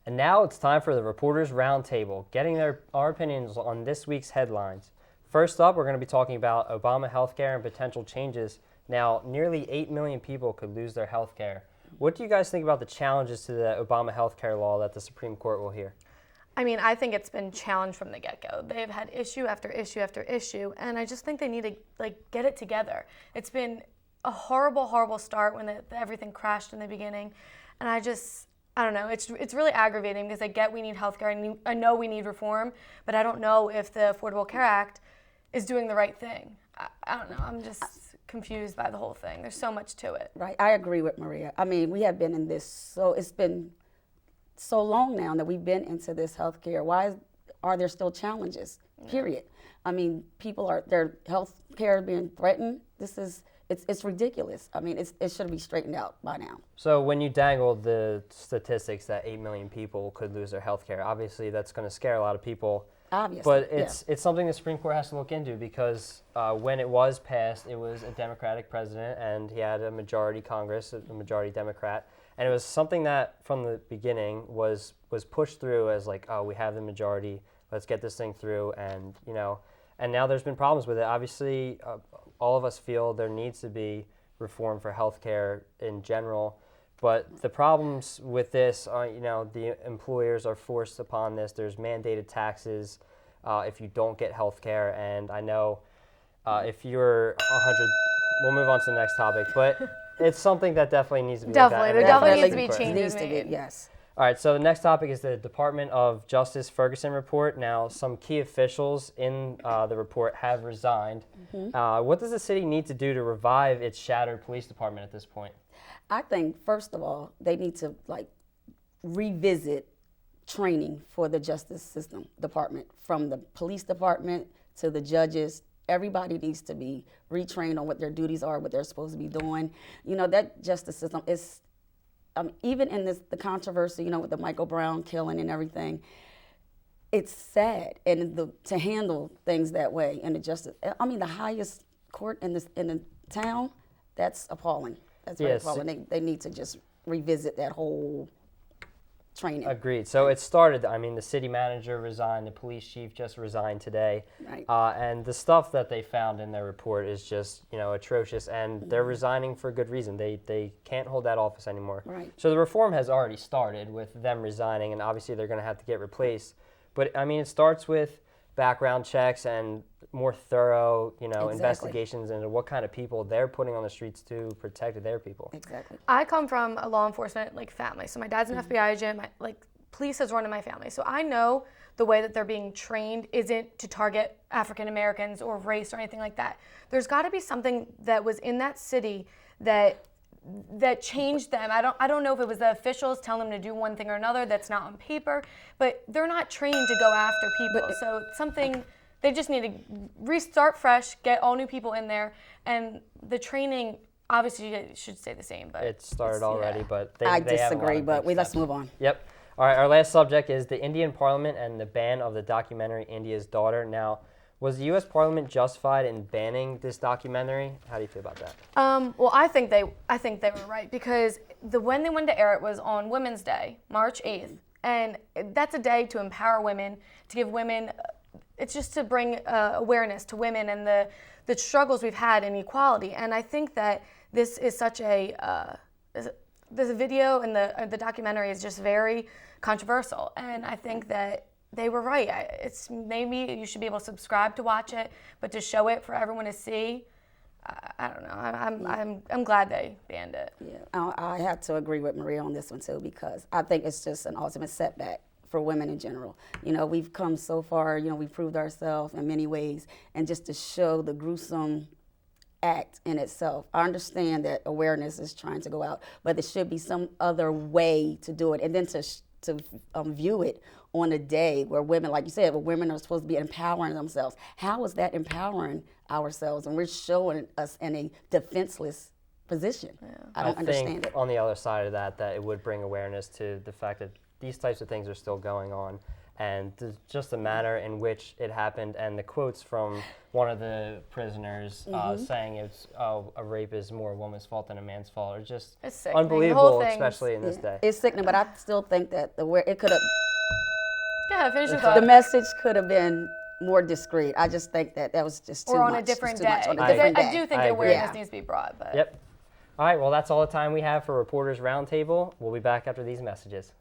And now it's time for the Reporters Roundtable, getting our opinions on this week's headlines. First up, we're going to be talking about Obama healthcare and potential changes. Now, nearly 8 million people could lose their healthcare. What do you guys think about the challenges to the Obama healthcare law that the Supreme Court will hear? I mean, I think it's been challenged from the get-go. They've had issue after issue after issue, and I just think they need to get it together. It's been a horrible, horrible start when everything crashed in the beginning, and I don't know. It's really aggravating because I get we need healthcare, and I know we need reform, but I don't know if the Affordable Care Act is doing the right thing. I don't know. I'm just confused by the whole thing. There's so much to it. Right. I agree with Maria. I mean, we have been in this, so it's been so long now that we've been into this healthcare. Why are there still challenges? Period. I mean, their health care being threatened. It's ridiculous. I mean, it should be straightened out by now. So when you dangle the statistics that 8 million people could lose their health care, obviously that's going to scare a lot of people. Obviously. But it's something the Supreme Court has to look into because when it was passed, it was a Democratic president and he had a majority Congress, a majority Democrat. And it was something that from the beginning was pushed through as like, oh, we have the majority, let's get this thing through. And, and now there's been problems with it. Obviously, all of us feel there needs to be reform for healthcare in general. But the problems with this are, the employers are forced upon this. There's mandated taxes if you don't get healthcare. And I know if you're 100, we'll move on to the next topic. But it's something that definitely needs to be looked at. There definitely needs to be changes made. Yes. All right, so the next topic is the Department of Justice Ferguson report. Now, some key officials in the report have resigned. What does the city need to do to revive its shattered police department at this point? I think, first of all, they need to revisit training for the justice system department, from the police department to the judges. Everybody needs to be retrained on what their duties are, what they're supposed to be doing. That justice system is, even in the controversy, with the Michael Brown killing and everything, it's sad. And to handle things that way in the justice, the highest court in the town, that's appalling. That's very appalling. They need to just revisit that whole training. Agreed. So it started, the city manager resigned, the police chief just resigned today. Right. And the stuff that they found in their report is just, atrocious. And they're resigning for good reason. They can't hold that office anymore. Right. So the reform has already started with them resigning, and obviously they're going to have to get replaced. But, it starts with background checks and more thorough, investigations into what kind of people they're putting on the streets to protect their people. Exactly. I come from a law enforcement family. So my dad's an FBI agent. Police has run in my family. So I know the way that they're being trained isn't to target African Americans or race or anything like that. There's got to be something that was in that city that changed them. I don't know if it was the officials telling them to do one thing or another that's not on paper, but they're not trained to go after people. So something, they just need to restart fresh, get all new people in there, and the training obviously should stay the same. But it started already, but I they disagree, but let's move on. Yep. All right, our last subject is the Indian Parliament and the ban of the documentary India's Daughter. Now, was the U.S. Parliament justified in banning this documentary? How do you feel about that? Well, I think they were right, because when they wanted to air it was on Women's Day, March 8th, and that's a day to empower women, to give women. It's just to bring awareness to women and the struggles we've had in equality. And I think that this is such this video and the documentary is just very controversial. And I think that they were right. It's maybe you should be able to subscribe to watch it, but to show it for everyone to see, I don't know. I'm glad they banned it. Yeah, I have to agree with Maria on this one too, because I think it's just an ultimate setback for women in general. We've come so far. We've proved ourselves in many ways, and just to show the gruesome act in itself. I understand that awareness is trying to go out, but there should be some other way to do it, and then to view it on a day where women, like you said, where women are supposed to be empowering themselves. How is that empowering ourselves? And we're showing us in a defenseless position. Yeah. I don't understand it. On the other side of that it would bring awareness to the fact that these types of things are still going on. and just the manner in which it happened, and the quotes from one of the prisoners saying a rape is more a woman's fault than a man's fault are just It's sickening. The whole unbelievable, thing's- especially in this day. It's sickening, but I still think that it could have. Yeah, finish your The thought. message could have been more discreet. I just think that was just too Or on much. a different Too day. much on a Because different I day. do think I agree. awareness Yeah. needs to be brought. But Yep. All right, well, that's all the time we have for Reporters Roundtable. We'll be back after these messages.